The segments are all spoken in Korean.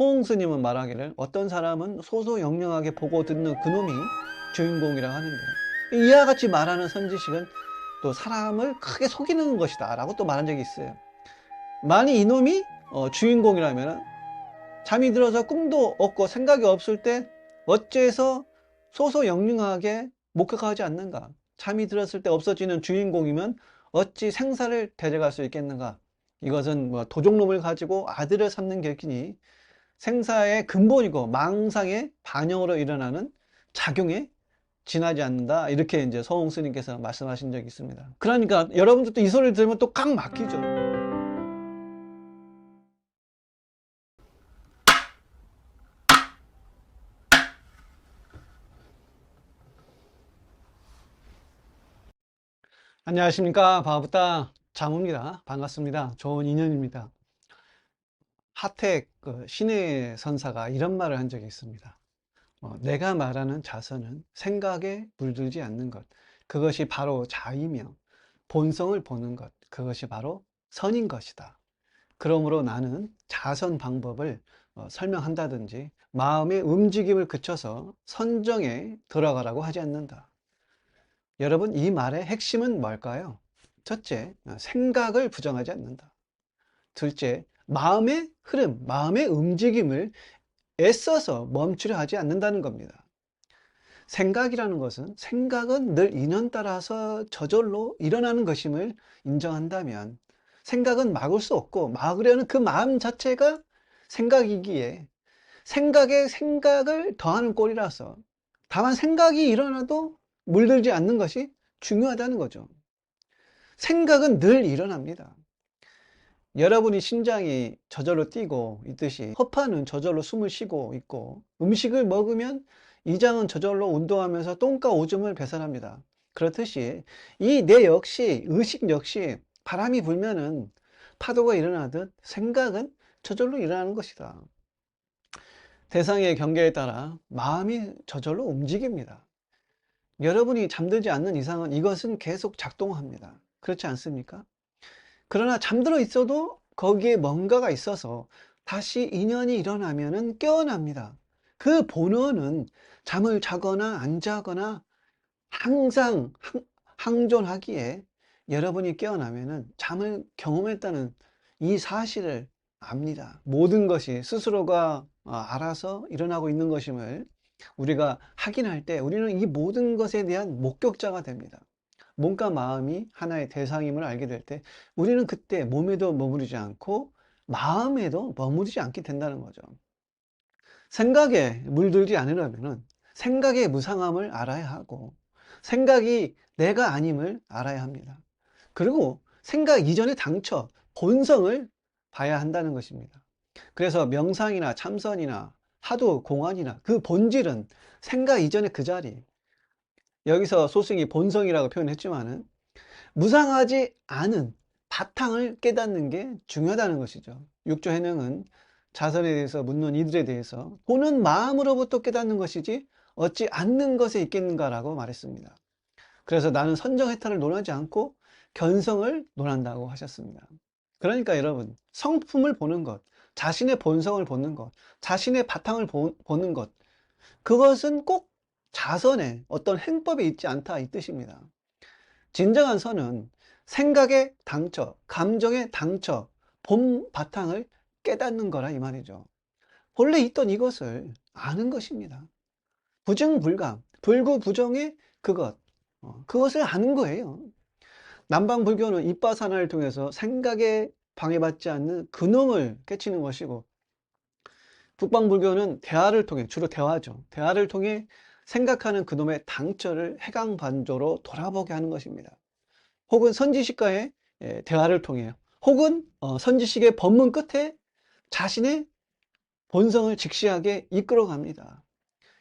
소홍 스님은 말하기를 어떤 사람은 소소영령하게 보고 듣는 그놈이 주인공이라고 하는데, 이와 같이 말하는 선지식은 또 사람을 크게 속이는 것이다 라고 또 말한 적이 있어요. 만약 이놈이 주인공이라면 잠이 들어서 꿈도 없고 생각이 없을 때 어째서 소소영령하게 목격하지 않는가? 잠이 들었을 때 없어지는 주인공이면 어찌 생사를 데려갈 수 있겠는가? 이것은 뭐 도적놈을 가지고 아들을 삼는 격이니 생사의 근본이고 망상의 반영으로 일어나는 작용에 지나지 않는다. 이렇게 이제 서홍 스님께서 말씀하신 적이 있습니다. 그러니까 여러분들도 이 소리를 들으면 또 꽉 막히죠. 안녕하십니까. 바부다 자무입니다. 반갑습니다. 좋은 인연입니다. 하택 신의 선사가 이런 말을 한 적이 있습니다. 내가 말하는 자선은 생각에 물들지 않는 것, 그것이 바로 자이며 본성을 보는 것, 그것이 바로 선인 것이다. 그러므로 나는 자선 방법을 설명한다든지 마음의 움직임을 그쳐서 선정에 들어가라고 하지 않는다. 여러분, 이 말의 핵심은 뭘까요? 첫째, 생각을 부정하지 않는다. 둘째, 마음의 흐름, 마음의 움직임을 애써서 멈추려 하지 않는다는 겁니다. 생각이라는 것은, 생각은 늘 인연 따라서 저절로 일어나는 것임을 인정한다면 생각은 막을 수 없고, 막으려는 그 마음 자체가 생각이기에 생각에 생각을 더하는 꼴이라서, 다만 생각이 일어나도 물들지 않는 것이 중요하다는 거죠. 생각은 늘 일어납니다. 여러분이 심장이 저절로 뛰고 있듯이 허파는 저절로 숨을 쉬고 있고, 음식을 먹으면 이장은 저절로 운동하면서 똥과 오줌을 배설합니다. 그렇듯이 이 뇌 역시, 의식 역시 바람이 불면은 파도가 일어나듯 생각은 저절로 일어나는 것이다. 대상의 경계에 따라 마음이 저절로 움직입니다. 여러분이 잠들지 않는 이상은 이것은 계속 작동합니다. 그렇지 않습니까? 그러나 잠들어 있어도 거기에 뭔가가 있어서 다시 인연이 일어나면은 깨어납니다. 그 본원은 잠을 자거나 안 자거나 항상 항존하기에, 여러분이 깨어나면은 잠을 경험했다는 이 사실을 압니다. 모든 것이 스스로가 알아서 일어나고 있는 것임을 우리가 확인할 때 우리는 이 모든 것에 대한 목격자가 됩니다. 몸과 마음이 하나의 대상임을 알게 될 때 우리는 그때 몸에도 머무르지 않고 마음에도 머무르지 않게 된다는 거죠. 생각에 물들지 않으려면 생각의 무상함을 알아야 하고, 생각이 내가 아님을 알아야 합니다. 그리고 생각 이전의 당처, 본성을 봐야 한다는 것입니다. 그래서 명상이나 참선이나 하도 공안이나 그 본질은 생각 이전의 그 자리, 여기서 소승이 본성이라고 표현했지만은 무상하지 않은 바탕을 깨닫는 게 중요하다는 것이죠. 육조 해명은 자선에 대해서 묻는 이들에 대해서 보는 마음으로부터 깨닫는 것이지 어찌 않는 것에 있겠는가라고 말했습니다. 그래서 나는 선정해탈을 논하지 않고 견성을 논한다고 하셨습니다. 그러니까 여러분, 성품을 보는 것, 자신의 본성을 보는 것, 자신의 바탕을 보는 것, 그것은 꼭 자선의 어떤 행법에 있지 않다 이 뜻입니다. 진정한 선은 생각의 당처, 감정의 당처, 본 바탕을 깨닫는 거라 이 말이죠. 본래 있던 이것을 아는 것입니다. 부증불감, 불구부정의 그것, 그것을 아는 거예요. 남방불교는 이빠사나를 통해서 생각에 방해받지 않는 근엄을 깨치는 것이고, 북방불교는 대화를 통해, 주로 대화죠. 대화를 통해 생각하는 그놈의 당처를 해강반조로 돌아보게 하는 것입니다. 혹은 선지식과의 대화를 통해요. 혹은 선지식의 법문 끝에 자신의 본성을 직시하게 이끌어 갑니다.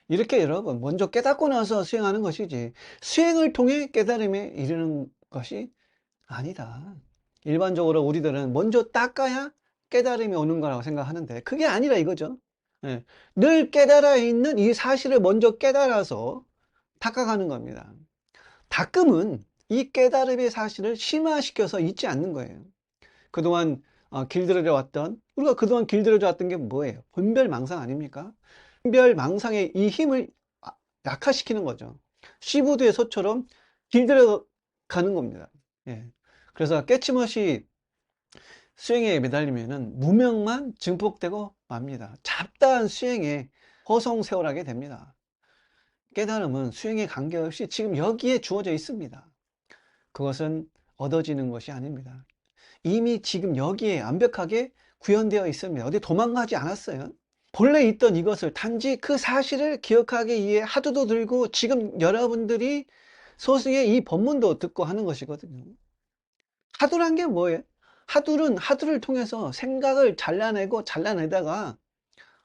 이렇게 여러분, 먼저 깨닫고 나서 수행하는 것이지 수행을 통해 깨달음에 이르는 것이 아니다. 일반적으로 우리들은 먼저 닦아야 깨달음이 오는 거라고 생각하는데 그게 아니라 이거죠. 예, 늘 깨달아 있는 이 사실을 먼저 깨달아서 닦아가는 겁니다. 닦음은 이 깨달음의 사실을 심화시켜서 잊지 않는 거예요. 그동안 길들여져 왔던, 우리가 그동안 길들여져 왔던 게 뭐예요? 분별망상 아닙니까? 분별망상의 이 힘을 약화시키는 거죠. 시부두의 소처럼 길들여 가는 겁니다. 예. 그래서 깨침없이 수행에 매달리면은 무명만 증폭되고 맙니다. 잡다한 수행에 허송세월하게 됩니다. 깨달음은 수행에 관계없이 지금 여기에 주어져 있습니다. 그것은 얻어지는 것이 아닙니다. 이미 지금 여기에 완벽하게 구현되어 있습니다. 어디 도망가지 않았어요. 본래 있던 이것을 단지 그 사실을 기억하기 위해 하두도 들고 지금 여러분들이 소승의 이 법문도 듣고 하는 것이거든요. 하두란 게 뭐예요? 하두는 하두를 통해서 생각을 잘라내고 잘라내다가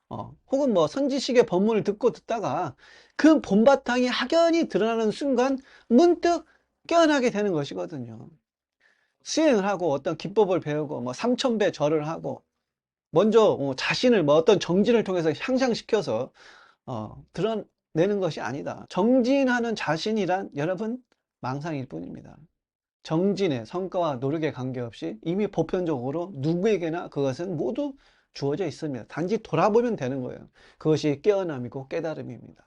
혹은 뭐 선지식의 법문을 듣다가 그 본바탕이 확연히 드러나는 순간 문득 깨어나게 되는 것이거든요. 수행을 하고 어떤 기법을 배우고 뭐 삼천배 절을 하고 먼저 자신을 뭐 어떤 정진을 통해서 향상시켜서 드러내는 것이 아니다. 정진하는 자신이란 여러분 망상일 뿐입니다. 정진의 성과와 노력에 관계없이 이미 보편적으로 누구에게나 그것은 모두 주어져 있습니다. 단지 돌아보면 되는 거예요. 그것이 깨어남이고 깨달음입니다.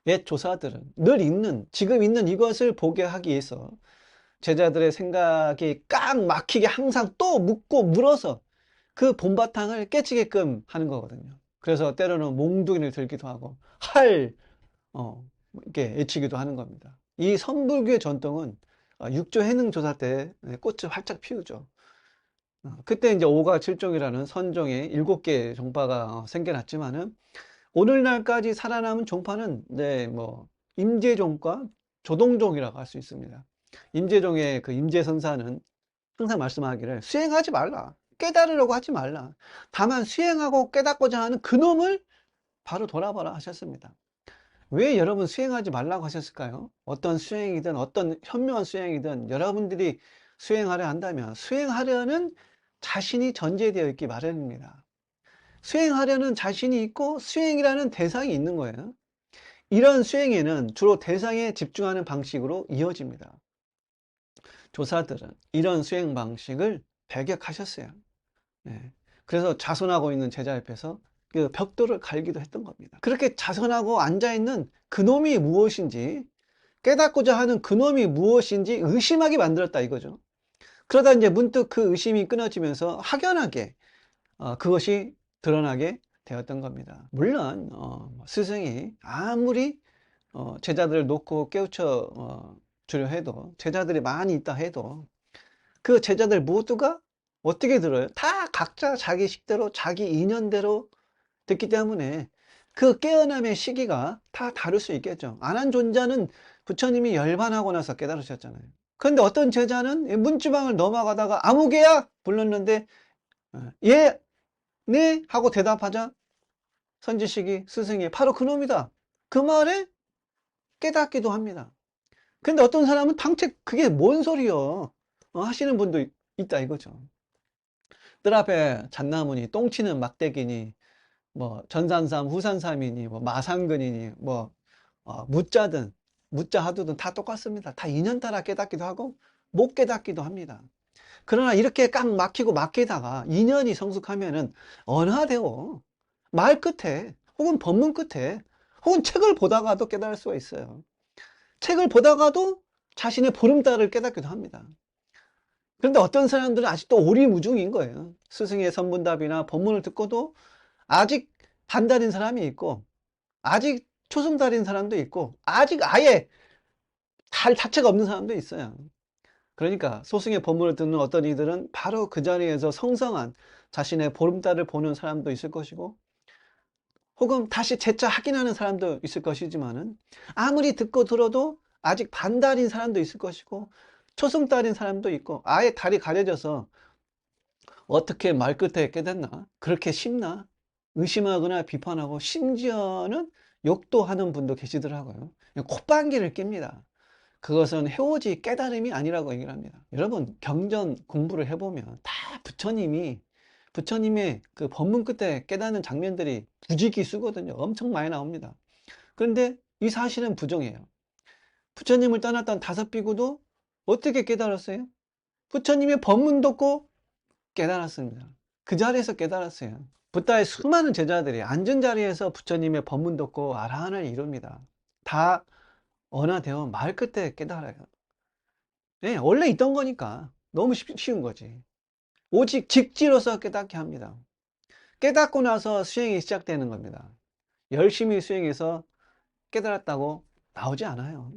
옛 조사들은 늘 있는, 지금 있는 이것을 보게 하기 위해서 제자들의 생각이 꽉 막히게 항상 또 묻고 물어서 그 본바탕을 깨치게끔 하는 거거든요. 그래서 때로는 몽둥이를 들기도 하고 이렇게 외치기도 하는 겁니다. 이 선불교의 전통은 육조 해능 조사 때 꽃을 활짝 피우죠. 그때 이제 오가 칠종이라는 선종의 7개 종파가 생겨났지만은 오늘날까지 살아남은 종파는 뭐 임재종과 조동종이라고 할 수 있습니다. 임재종의 그 임재선사는 항상 말씀하기를 수행하지 말라, 깨달으려고 하지 말라, 다만 수행하고 깨닫고자 하는 그놈을 바로 돌아봐라 하셨습니다. 왜 여러분 수행하지 말라고 하셨을까요? 어떤 수행이든 어떤 현명한 수행이든 여러분들이 수행하려 한다면 수행하려는 자신이 전제되어 있기 마련입니다. 수행하려는 자신이 있고 수행이라는 대상이 있는 거예요. 이런 수행에는 주로 대상에 집중하는 방식으로 이어집니다. 조사들은 이런 수행 방식을 배격하셨어요. 예. 그래서 자선하고 있는 제자 옆에서 그 벽돌을 갈기도 했던 겁니다. 그렇게 자선하고 앉아있는 그놈이 무엇인지, 깨닫고자 하는 그놈이 무엇인지 의심하게 만들었다 이거죠. 그러다 이제 문득 그 의심이 끊어지면서 확연하게 그것이 드러나게 되었던 겁니다. 물론 스승이 아무리 제자들을 놓고 깨우쳐 주려 해도, 제자들이 많이 있다 해도 그 제자들 모두가 어떻게 들어요? 다 각자 자기 식대로 자기 인연대로 듣기 때문에 그 깨어남의 시기가 다 다를 수 있겠죠. 안 한 존자는 부처님이 열반하고 나서 깨달으셨잖아요. 그런데 어떤 제자는 문지방을 넘어가다가 아무개야 불렀는데 예, 네 하고 대답하자 선지식이 스승이 바로 그놈이다, 그 말에 깨닫기도 합니다. 근데 어떤 사람은 당최 그게 뭔 소리요 하시는 분도 있다 이거죠. 뜰 앞에 잣나무니 똥치는 막대기니 뭐 전산삼 후산삼이니 뭐 마상근이니 뭐 무자든 무자 하두든 다 똑같습니다. 다 인연 따라 깨닫기도 하고 못 깨닫기도 합니다. 그러나 이렇게 꽉 막히고 막히다가 인연이 성숙하면은 언화되어 말 끝에 혹은 법문 끝에 혹은 책을 보다가도 깨달을 수가 있어요. 책을 보다가도 자신의 보름달을 깨닫기도 합니다. 그런데 어떤 사람들은 아직도 오리무중인 거예요. 스승의 선문답이나 법문을 듣고도 아직 반달인 사람이 있고 아직 초승달인 사람도 있고 아직 아예 달 자체가 없는 사람도 있어요. 그러니까 소승의 법문을 듣는 어떤 이들은 바로 그 자리에서 성성한 자신의 보름달을 보는 사람도 있을 것이고 혹은 다시 재차 확인하는 사람도 있을 것이지만은 아무리 듣고 들어도 아직 반달인 사람도 있을 것이고 초승달인 사람도 있고 아예 달이 가려져서 어떻게 말끝에 깨닫나 그렇게 심나 의심하거나 비판하고 심지어는 욕도 하는 분도 계시더라고요. 콧방귀를 낍니다. 그것은 해오지 깨달음이 아니라고 얘기를 합니다. 여러분 경전 공부를 해보면 다 부처님의 그 법문 끝에 깨닫는 장면들이 부지기수거든요. 엄청 많이 나옵니다. 그런데 이 사실은 부정해요. 부처님을 떠났던 5비구도 어떻게 깨달았어요? 부처님의 법문 듣고 깨달았습니다. 그 자리에서 깨달았어요. 붓다의 수많은 제자들이 앉은 자리에서 부처님의 법문 듣고 아라한을 이룹니다. 다 언화되어 말 끝에 깨달아요. 예, 원래 있던 거니까 너무 쉬운 거지. 오직 직지로서 깨닫게 합니다. 깨닫고 나서 수행이 시작되는 겁니다. 열심히 수행해서 깨달았다고 나오지 않아요.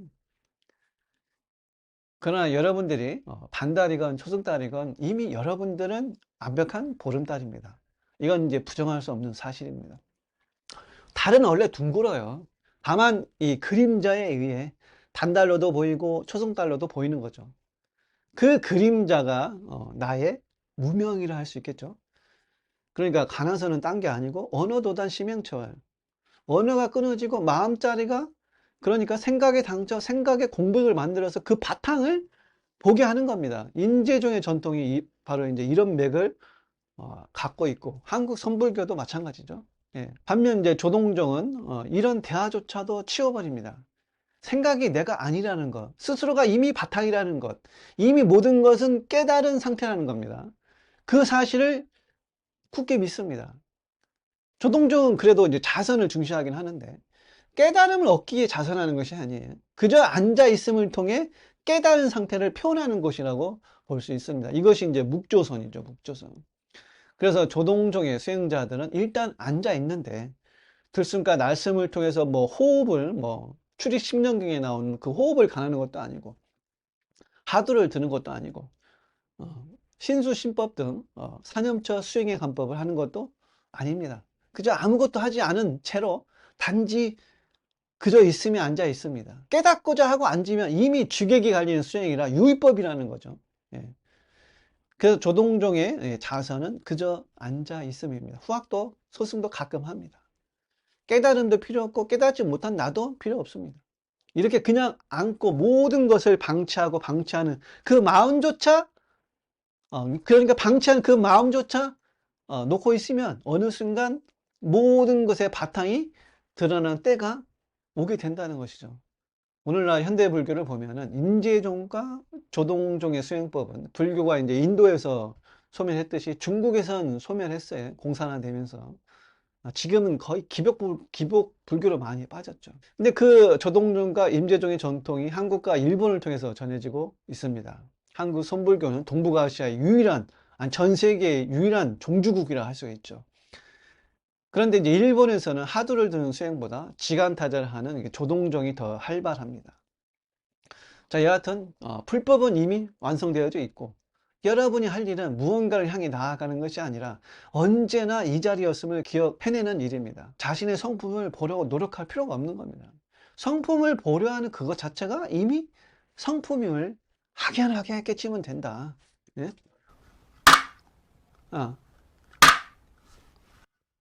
그러나 여러분들이 반달이건 초승달이건 이미 여러분들은 완벽한 보름달입니다. 이건 이제 부정할 수 없는 사실입니다. 달은 원래 둥글어요. 다만 이 그림자에 의해 단달로도 보이고 초승달로도 보이는 거죠. 그 그림자가 나의 무명이라 할 수 있겠죠. 그러니까 가나서는 딴 게 아니고 언어도단 심행처예요. 언어가 끊어지고 마음자리가, 그러니까 생각의 당처, 생각의 공백을 만들어서 그 바탕을 보게 하는 겁니다. 인재종의 전통이 바로 이제 이런 맥을 갖고 있고, 한국 선불교도 마찬가지죠. 예. 반면 이제 조동종은 이런 대화조차도 치워버립니다. 생각이 내가 아니라는 것, 스스로가 이미 바탕이라는 것, 이미 모든 것은 깨달은 상태라는 겁니다. 그 사실을 굳게 믿습니다. 조동종은 그래도 이제 자선을 중시하긴 하는데, 깨달음을 얻기 위해 자선하는 것이 아니에요. 그저 앉아 있음을 통해 깨달은 상태를 표현하는 것이라고 볼 수 있습니다. 이것이 이제 묵조선이죠, 묵조선. 그래서 조동종의 수행자들은 일단 앉아 있는데, 들숨과 날숨을 통해서 뭐 호흡을, 뭐 출입 십년경에 나오는 그 호흡을 가하는 것도 아니고, 하두를 드는 것도 아니고, 신수신법 등 사념처 수행의 간법을 하는 것도 아닙니다. 그저 아무것도 하지 않은 채로 단지 그저 있으면 앉아 있습니다. 깨닫고자 하고 앉으면 이미 주객이 갈리는 수행이라 유의법이라는 거죠. 예. 그래서 조동종의 자선은 그저 앉아 있음입니다. 후학도 소승도 가끔 합니다. 깨달음도 필요 없고 깨닫지 못한 나도 필요 없습니다. 이렇게 그냥 앉고 모든 것을 방치하고 방치하는 그 마음조차, 그러니까 방치한 그 마음조차 놓고 있으면 어느 순간 모든 것의 바탕이 드러나는 때가 오게 된다는 것이죠. 오늘날 현대 불교를 보면은 인재종과 조동종의 수행법은 불교가 이제 인도에서 소멸했듯이 중국에선 소멸했어요. 공산화되면서. 지금은 거의 기복 불교로 많이 빠졌죠. 근데 그 조동종과 임재종의 전통이 한국과 일본을 통해서 전해지고 있습니다. 한국 선불교는 동북아시아의 유일한, 아니 전 세계의 유일한 종주국이라 할 수 있죠. 그런데 이제 일본에서는 하두를 드는 수행보다 지간타자를 하는 조동종이 더 활발합니다. 자, 여하튼 풀법은 이미 완성되어져 있고, 여러분이 할 일은 무언가를 향해 나아가는 것이 아니라 언제나 이 자리였음을 기억해내는 일입니다. 자신의 성품을 보려고 노력할 필요가 없는 겁니다. 성품을 보려 하는 그것 자체가 이미 성품임을 확연하게 깨치면 된다. 예?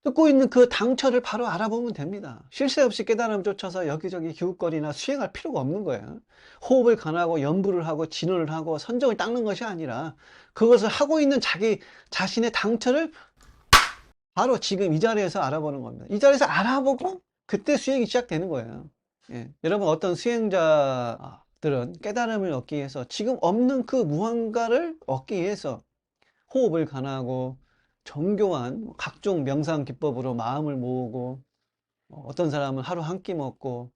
듣고 있는 그 당처를 바로 알아보면 됩니다. 쉴 새 없이 깨달음 쫓아서 여기저기 기웃거리나 수행할 필요가 없는 거예요. 호흡을 간하고 연부를 하고 진호를 하고 선정을 닦는 것이 아니라 그것을 하고 있는 자기 자신의 당처를 바로 지금 이 자리에서 알아보는 겁니다. 이 자리에서 알아보고 그때 수행이 시작되는 거예요. 예. 여러분, 어떤 수행자들은 깨달음을 얻기 위해서 지금 없는 그 무언가를 얻기 위해서 호흡을 간하고 정교한 각종 명상 기법으로 마음을 모으고, 어떤 사람은 하루 한 끼 먹고,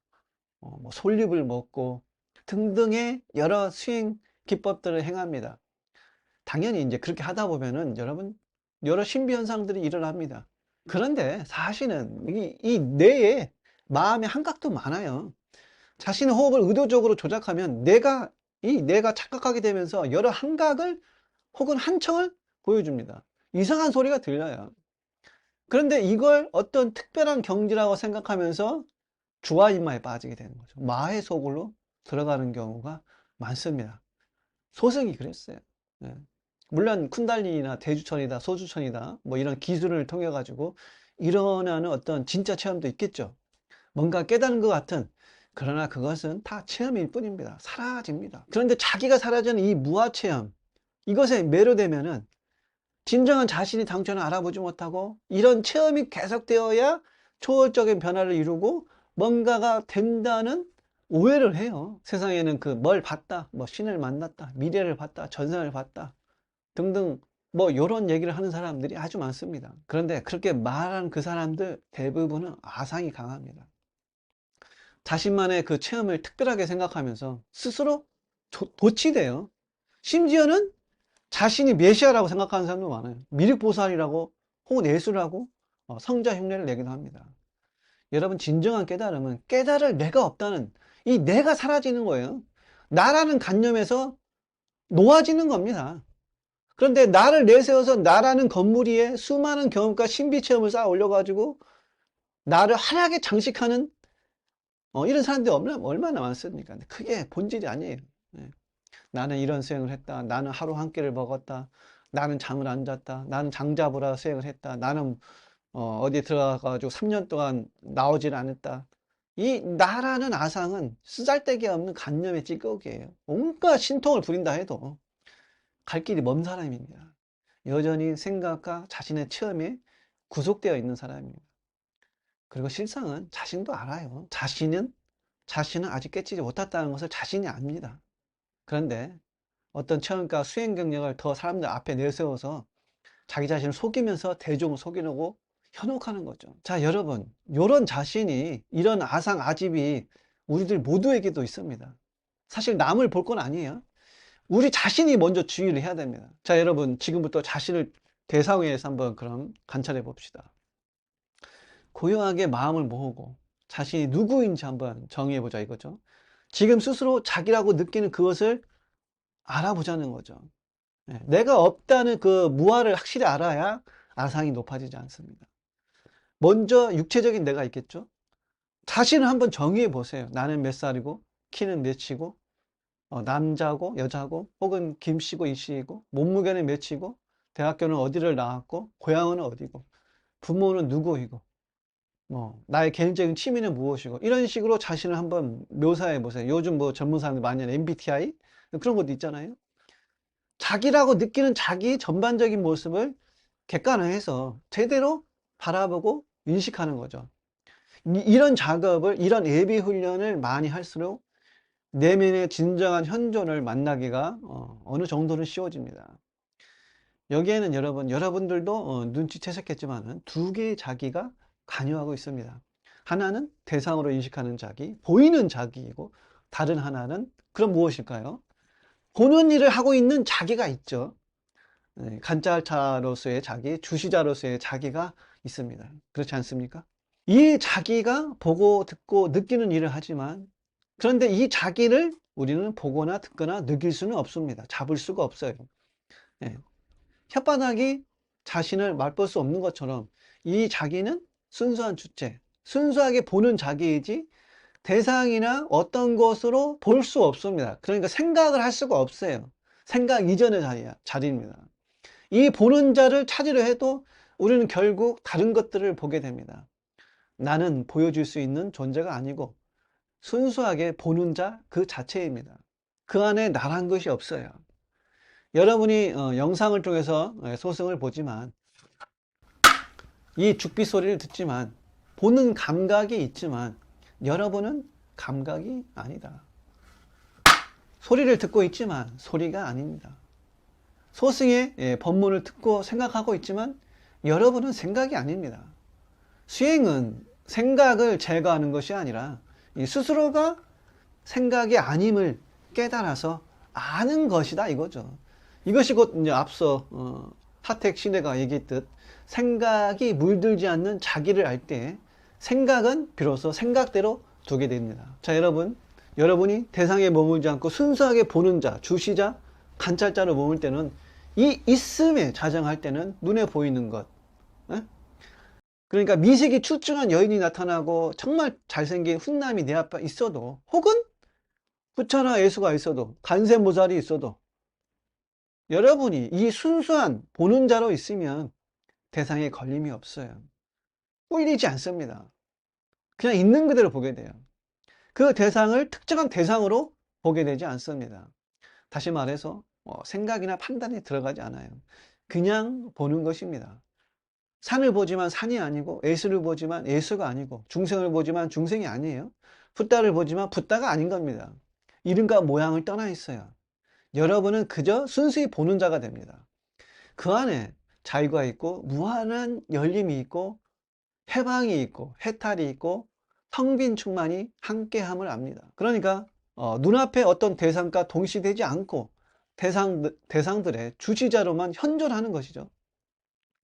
뭐 솔잎을 먹고 등등의 여러 수행 기법들을 행합니다. 당연히 이제 그렇게 하다 보면은 여러분 여러 신비 현상들이 일어납니다. 그런데 사실은 이 뇌에 마음의 한각도 많아요. 자신의 호흡을 의도적으로 조작하면 뇌가 착각하게 되면서 여러 한각을 혹은 한청을 보여줍니다. 이상한 소리가 들려요. 그런데 이걸 어떤 특별한 경지라고 생각하면서 주화인마에 빠지게 되는 거죠. 마의 속으로 들어가는 경우가 많습니다. 소승이 그랬어요. 예. 물론 쿤달리나 대주천이다, 소주천이다, 뭐 이런 기술을 통해 가지고 일어나는 어떤 진짜 체험도 있겠죠. 뭔가 깨닫는 것 같은, 그러나 그것은 다 체험일 뿐입니다. 사라집니다. 그런데 자기가 사라지는 이 무아 체험, 이것에 매료되면은 진정한 자신이 당초는 알아보지 못하고 이런 체험이 계속되어야 초월적인 변화를 이루고 뭔가가 된다는 오해를 해요. 세상에는 그 뭘 봤다, 뭐 신을 만났다, 미래를 봤다, 전생을 봤다 등등 뭐 요런 얘기를 하는 사람들이 아주 많습니다. 그런데 그렇게 말하는 그 사람들 대부분은 아상이 강합니다. 자신만의 그 체험을 특별하게 생각하면서 스스로 도취돼요. 심지어는 자신이 메시아라고 생각하는 사람도 많아요. 미륵보살이라고 혹은 예수라고 성자 흉내를 내기도 합니다. 여러분, 진정한 깨달음은 깨달을 내가 없다는 이 내가 사라지는 거예요. 나라는 관념에서 놓아지는 겁니다. 그런데 나를 내세워서 나라는 건물 위에 수많은 경험과 신비 체험을 쌓아 올려가지고 나를 화려하게 장식하는 이런 사람들이 얼마나 많습니까? 근데 그게 본질이 아니에요. 예. 나는 이런 수행을 했다. 나는 하루 한 끼를 먹었다. 나는 잠을 안 잤다. 나는 장자부라 수행을 했다. 나는 어디 들어가가지고 3년 동안 나오질 않았다. 이 나라는 아상은 쓰잘데기 없는 관념의 찌꺼기예요. 온갖 신통을 부린다 해도 갈 길이 먼 사람입니다. 여전히 생각과 자신의 체험에 구속되어 있는 사람입니다. 그리고 실상은 자신도 알아요. 자신은 아직 깨치지 못했다는 것을 자신이 압니다. 그런데 어떤 체험과 수행 경력을 더 사람들 앞에 내세워서 자기 자신을 속이면서 대중을 속이려고 현혹하는 거죠. 자, 여러분, 이런 자신이, 이런 아상, 아집이 우리들 모두에게도 있습니다. 사실 남을 볼 건 아니에요. 우리 자신이 먼저 주의를 해야 됩니다. 자, 여러분, 지금부터 자신을 대상회에서 한번 그럼 관찰해 봅시다. 고요하게 마음을 모으고 자신이 누구인지 한번 정의해 보자 이거죠. 지금 스스로 자기라고 느끼는 그것을 알아보자는 거죠. 내가 없다는 그 무아를 확실히 알아야 아상이 높아지지 않습니다. 먼저 육체적인 내가 있겠죠. 자신을 한번 정의해 보세요. 나는 몇 살이고 키는 몇이고 남자고 여자고 혹은 김씨고 이씨이고 몸무게는 몇이고 대학교는 어디를 나왔고 고향은 어디고 부모는 누구이고 나의 개인적인 취미는 무엇이고 이런 식으로 자신을 한번 묘사해 보세요. 요즘 뭐 전문 사람들 많이 하는 MBTI 그런 것도 있잖아요. 자기라고 느끼는 자기 전반적인 모습을 객관화해서 제대로 바라보고 인식하는 거죠. 이런 작업을, 이런 예비 훈련을 많이 할수록 내면의 진정한 현존을 만나기가 어느 정도는 쉬워집니다. 여기에는 여러분들도 눈치채셨겠지만 두 개의 자기가 관여하고 있습니다. 하나는 대상으로 인식하는 자기, 보이는 자기이고 다른 하나는 그럼 무엇일까요? 보는 일을 하고 있는 자기가 있죠. 관찰자로서의 자기, 주시자로서의 자기가 있습니다. 그렇지 않습니까? 이 자기가 보고 듣고 느끼는 일을 하지만 그런데 이 자기를 우리는 보거나 듣거나 느낄 수는 없습니다. 잡을 수가 없어요. 예. 혓바닥이 자신을 맛볼 수 없는 것처럼 이 자기는 순수한 주체, 순수하게 보는 자기이지 대상이나 어떤 것으로 볼 수 없습니다. 그러니까 생각을 할 수가 없어요. 생각 이전의 자리입니다. 이 보는 자를 찾으려 해도 우리는 결국 다른 것들을 보게 됩니다. 나는 보여줄 수 있는 존재가 아니고 순수하게 보는 자 그 자체입니다. 그 안에 나란 것이 없어요. 여러분이 영상을 통해서 소승을 보지만 이 죽비 소리를 듣지만 보는 감각이 있지만 여러분은 감각이 아니다. 소리를 듣고 있지만 소리가 아닙니다. 소승의 법문을 듣고 생각하고 있지만 여러분은 생각이 아닙니다. 수행은 생각을 제거하는 것이 아니라 스스로가 생각이 아님을 깨달아서 아는 것이다 이거죠. 이것이 곧 이제 앞서 하택 신혜가 얘기했듯 생각이 물들지 않는 자기를 알 때 생각은 비로소 생각대로 두게 됩니다. 자, 여러분이 대상에 머물지 않고 순수하게 보는 자, 주시자, 관찰자로 머물 때는 이 있음에 자정할 때는 눈에 보이는 것, 그러니까 미식이 출중한 여인이 나타나고 정말 잘생긴 훈남이 내 앞에 있어도 혹은 부처나 예수가 있어도 관세음보살이 있어도 여러분이 이 순수한 보는 자로 있으면 대상에 걸림이 없어요. 꿀리지 않습니다. 그냥 있는 그대로 보게 돼요. 그 대상을 특정한 대상으로 보게 되지 않습니다. 다시 말해서 생각이나 판단이 들어가지 않아요. 그냥 보는 것입니다. 산을 보지만 산이 아니고 예수를 보지만 예수가 아니고 중생을 보지만 중생이 아니에요. 붓다를 보지만 붓다가 아닌 겁니다. 이름과 모양을 떠나 있어요. 여러분은 그저 순수히 보는 자가 됩니다. 그 안에 자유가 있고 무한한 열림이 있고 해방이 있고 해탈이 있고 텅 빈 충만이 함께함을 압니다. 그러니까 눈앞에 어떤 대상과 동시되지 않고 대상들의 주시자로만 현존하는 것이죠.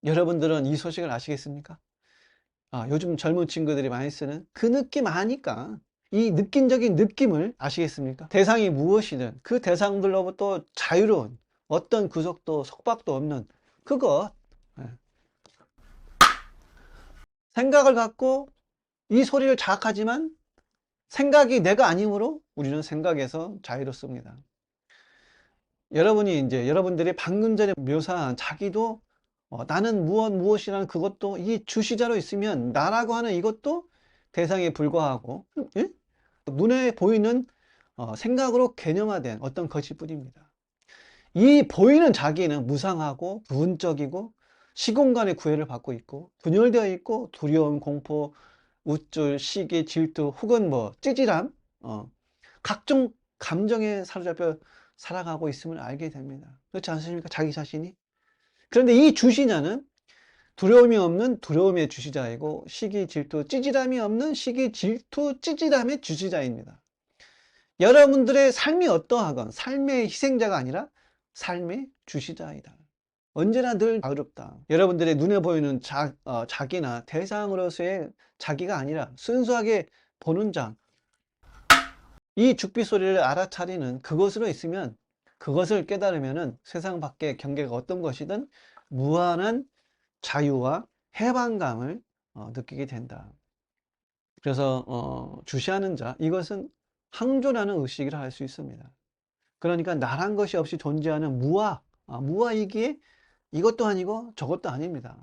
여러분들은 이 소식을 아시겠습니까? 요즘 젊은 친구들이 많이 쓰는 그 느낌 아니까, 이 느낀적인 느낌을 아시겠습니까? 대상이 무엇이든 그 대상들로부터 자유로운 어떤 구속도 속박도 없는 그것. 예. 생각을 갖고 이 소리를 자각하지만 생각이 내가 아니므로 우리는 생각에서 자유롭습니다. 여러분이 이제 여러분들이 방금 전에 묘사한 자기도 나는 무엇이라는 그것도 이 주시자로 있으면 나라고 하는 이것도 대상에 불과하고, 예? 눈에 보이는 생각으로 개념화된 어떤 것일 뿐입니다. 이 보이는 자기는 무상하고 부분적이고 시공간의 구애를 받고 있고 분열되어 있고 두려움, 공포, 우쭐, 시기, 질투 혹은 뭐 찌질함, 각종 감정에 사로잡혀 살아가고 있음을 알게 됩니다. 그렇지 않습니까? 자기 자신이. 그런데 이 주시자는 두려움이 없는 두려움의 주시자이고 시기, 질투, 찌질함이 없는 시기, 질투, 찌질함의 주시자입니다. 여러분들의 삶이 어떠하건 삶의 희생자가 아니라 삶의 주시자이다. 언제나 늘 자유롭다. 여러분들의 눈에 보이는 자기나 대상으로서의 자기가 아니라 순수하게 보는 자, 이 죽비 소리를 알아차리는 그것으로 있으면, 그것을 깨달으면은 세상 밖의 경계가 어떤 것이든 무한한 자유와 해방감을 느끼게 된다. 그래서 주시하는 자, 이것은 항존하는 의식이라 할 수 있습니다. 그러니까 나란 것이 없이 존재하는 무아이기에 이것도 아니고 저것도 아닙니다.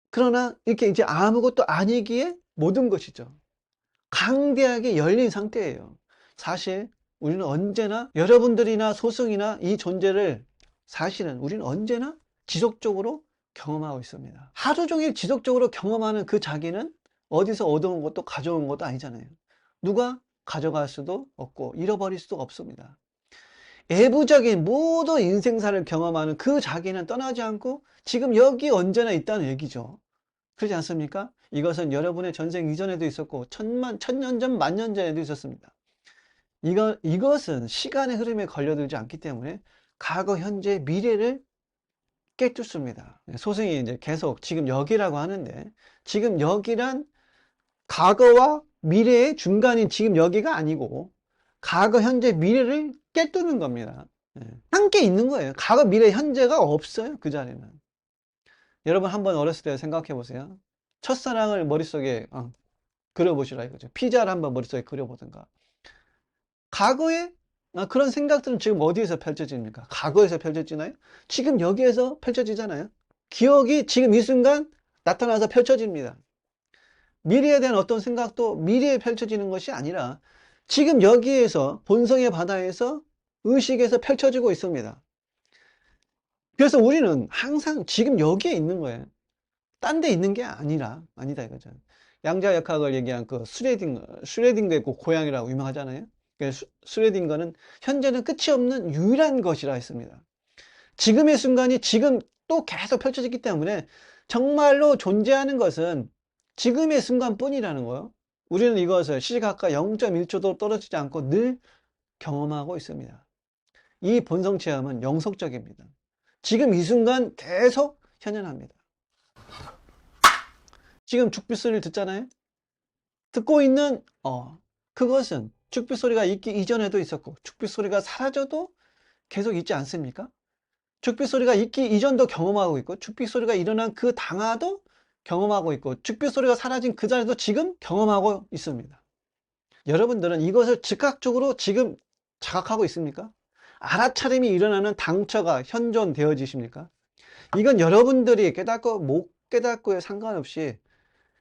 그러나 이렇게 이제 아무것도 아니기에 모든 것이죠. 강대하게 열린 상태예요. 사실 우리는 언제나, 여러분들이나 소승이나 이 존재를 사실은 우리는 언제나 지속적으로 경험하고 있습니다. 하루 종일 지속적으로 경험하는 그 자기는 어디서 얻어온 것도 가져온 것도 아니잖아요. 누가 가져갈 수도 없고 잃어버릴 수도 없습니다. 애부적인 모든 인생사를 경험하는 그 자기는 떠나지 않고 지금 여기 언제나 있다는 얘기죠. 그렇지 않습니까? 이것은 여러분의 전생 이전에도 있었고 천년 전, 만년 전에도 있었습니다. 이것은 시간의 흐름에 걸려들지 않기 때문에 과거, 현재, 미래를 깨뚫습니다. 소승이 이제 계속 지금 여기라고 하는데, 지금 여기란 과거와 미래의 중간인 지금 여기가 아니고 과거, 현재, 미래를 깨뚫는 겁니다. 함께 있는 거예요. 과거, 미래, 현재가 없어요. 그 자리는. 여러분 한번 어렸을 때 생각해 보세요. 첫사랑을 머릿속에 그려보시라 이거죠. 피자를 한번 머릿속에 그려보든가. 과거에 그런 생각들은 지금 어디에서 펼쳐집니까? 과거에서 펼쳐지나요? 지금 여기에서 펼쳐지잖아요. 기억이 지금 이 순간 나타나서 펼쳐집니다. 미래에 대한 어떤 생각도 미래에 펼쳐지는 것이 아니라 지금 여기에서 본성의 바다에서 의식에서 펼쳐지고 있습니다. 그래서 우리는 항상 지금 여기에 있는 거예요. 딴 데 있는 게 아니다 이거죠. 양자역학을 얘기한 그 슈레딩거의 그 고양이라고 유명하잖아요. 슈레딩거는 현재는 끝이 없는 유일한 것이라 했습니다. 지금의 순간이 지금 또 계속 펼쳐지기 때문에 정말로 존재하는 것은 지금의 순간뿐이라는 거예요. 우리는 이것을 시시각각 0.1초도 떨어지지 않고 늘 경험하고 있습니다. 이 본성 체험은 영속적입니다. 지금 이 순간 계속 현현합니다. 지금 죽빛 소리를 듣잖아요. 듣고 있는 그것은 죽빛 소리가 있기 이전에도 있었고 죽빛 소리가 사라져도 계속 있지 않습니까? 죽빛 소리가 있기 이전도 경험하고 있고 죽빛 소리가 일어난 그 당화도 경험하고 있고 죽빛 소리가 사라진 그 자리도 지금 경험하고 있습니다. 여러분들은 이것을 즉각적으로 지금 자각하고 있습니까? 알아차림이 일어나는 당처가 현존되어지십니까? 이건 여러분들이 깨닫고 못 깨닫고에 상관없이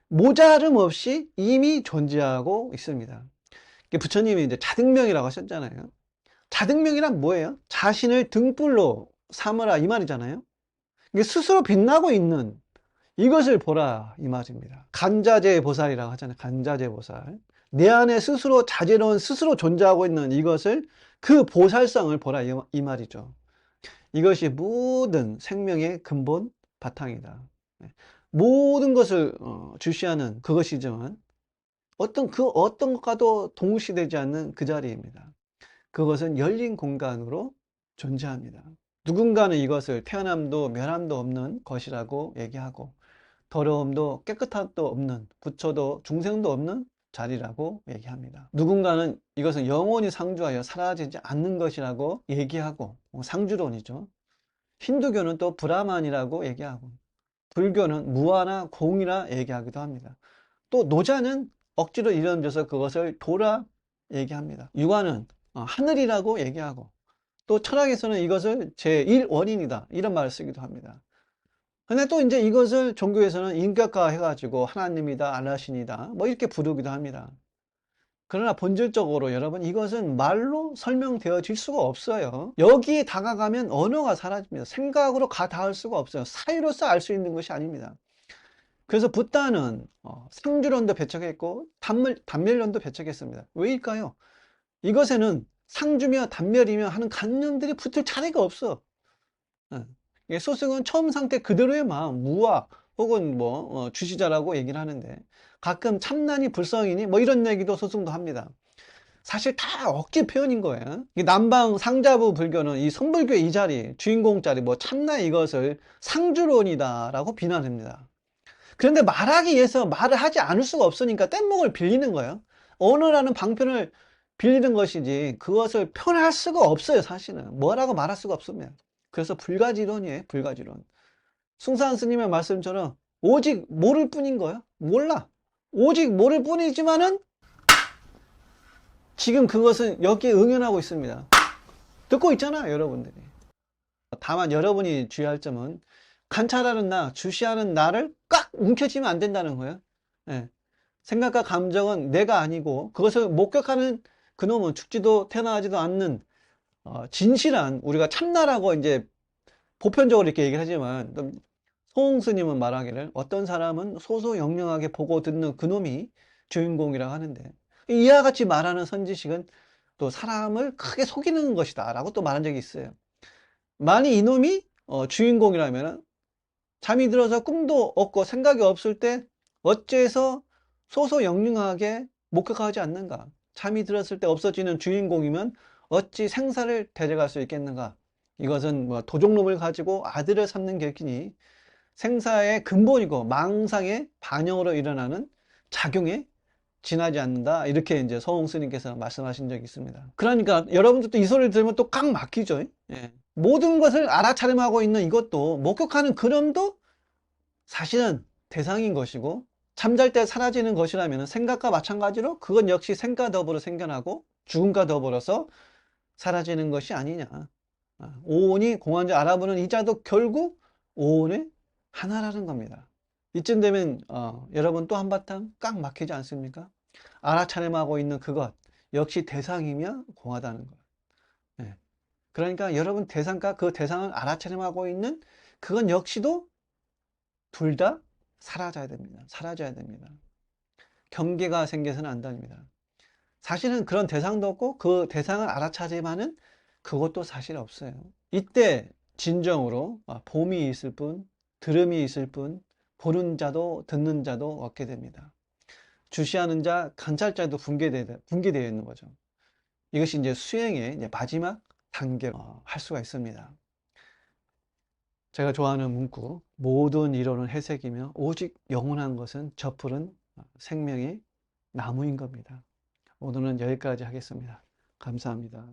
모자름 없이 이미 존재하고 있습니다. 부처님이 이제 자등명이라고 하셨잖아요. 자등명이란 뭐예요? 자신을 등불로 삼으라 이 말이잖아요. 이게 스스로 빛나고 있는 이것을 보라 이 말입니다. 간자재 보살이라고 하잖아요. 간자재 보살. 내 안에 스스로 자재로운 스스로 존재하고 있는 이것을, 그 보살성을 보라 이 말이죠. 이것이 모든 생명의 근본 바탕이다. 예. 모든 것을 주시하는 그것이지만 어떤 것과도 동시되지 않는 그 자리입니다. 그것은 열린 공간으로 존재합니다. 누군가는 이것을 태어남도 멸함도 없는 것이라고 얘기하고, 더러움도 깨끗함도 없는, 부처도 중생도 없는 자리라고 얘기합니다. 누군가는 이것은 영원히 상주하여 사라지지 않는 것이라고 얘기하고, 상주론이죠. 힌두교는 또 브라만이라고 얘기하고, 불교는 무아나 공이라 얘기하기도 합니다. 또 노자는 억지로 이름져서 그것을 도라 얘기합니다. 유가는 하늘이라고 얘기하고, 또 철학에서는 이것을 제1원인이다 이런 말을 쓰기도 합니다. 근데 또 이제 이것을 종교에서는 인격화 해가지고 하나님이다, 알라신이다 뭐 이렇게 부르기도 합니다. 그러나 본질적으로 여러분 이것은 말로 설명되어질 수가 없어요. 여기에 다가가면 언어가 사라집니다. 생각으로 닿을 수가 없어요. 사유로서 알 수 있는 것이 아닙니다. 그래서 붓다는 상주론도 배척했고 단멸론도 배척했습니다. 왜일까요? 이것에는 상주며 단멸이며 하는 관념들이 붙을 자리가 없어. 예. 소승은 처음 상태 그대로의 마음, 무아 혹은 뭐 주시자라고 얘기를 하는데, 가끔 참나니 불성이니 뭐 이런 얘기도 소승도 합니다. 사실 다 억지 표현인 거예요. 남방 상자부 불교는 이 성불교의 이 자리, 주인공 자리, 뭐 참나 이것을 상주론이다라고 비난합니다. 그런데 말하기 위해서 말을 하지 않을 수가 없으니까 뗏목을 빌리는 거예요. 언어라는 방편을 빌리는 것이지 그것을 표현할 수가 없어요. 사실은 뭐라고 말할 수가 없습니다. 그래서 불가지론이에요. 불가지론. 숭산 스님의 말씀처럼 오직 모를 뿐인 거예요. 몰라. 오직 모를 뿐이지만은 지금 그것은 여기에 응연하고 있습니다. 듣고 있잖아요, 여러분들이. 다만 여러분이 주의할 점은 관찰하는 나, 주시하는 나를 꽉 움켜쥐면 안 된다는 거예요. 예. 생각과 감정은 내가 아니고 그것을 목격하는 그놈은 죽지도 태어나지도 않는 진실한, 우리가 참나라고 이제 보편적으로 이렇게 얘기를 하지만 소홍 스님은 말하기를 어떤 사람은 소소영령하게 보고 듣는 그놈이 주인공이라고 하는데, 이와 같이 말하는 선지식은 또 사람을 크게 속이는 것이다 라고 또 말한 적이 있어요. 만약 이놈이 주인공이라면 잠이 들어서 꿈도 없고 생각이 없을 때 어째서 소소영령하게 목격하지 않는가? 잠이 들었을 때 없어지는 주인공이면 어찌 생사를 데려갈 수 있겠는가? 이것은 뭐 도적놈을 가지고 아들을 삼는 격이니 생사의 근본이고 망상의 반영으로 일어나는 작용에 지나지 않는다. 이렇게 이제 서홍 스님께서 말씀하신 적이 있습니다. 그러니까 여러분들도 이 소리를 들으면 또 꽉 막히죠. 예. 모든 것을 알아차림하고 있는 이것도, 목격하는 그놈도 사실은 대상인 것이고, 잠잘 때 사라지는 것이라면 생각과 마찬가지로 그건 역시 생과 더불어 생겨나고 죽음과 더불어서 사라지는 것이 아니냐. 오온이 공한자 알아보는 이 자도 결국 오온의 하나라는 겁니다. 이쯤 되면 여러분 또 한바탕 꽉 막히지 않습니까? 알아차림하고 있는 그것 역시 대상이며 공하다는 것. 예. 그러니까 여러분 대상과 그 대상을 알아차림하고 있는 그건 역시도 둘 다 사라져야 됩니다. 사라져야 됩니다. 경계가 생겨서는 안 됩니다. 사실은 그런 대상도 없고 그 대상을 알아차림하는 그것도 사실 없어요. 이때 진정으로 봄이 있을 뿐, 들음이 있을 뿐, 보는 자도 듣는 자도 없게 됩니다. 주시하는 자, 관찰자도 붕괴되어 있는 거죠. 이것이 이제 수행의 이제 마지막 단계로 할 수가 있습니다. 제가 좋아하는 문구, 모든 이론은 회색이며 오직 영원한 것은 저 푸른 생명의 나무인 겁니다. 오늘은 여기까지 하겠습니다. 감사합니다.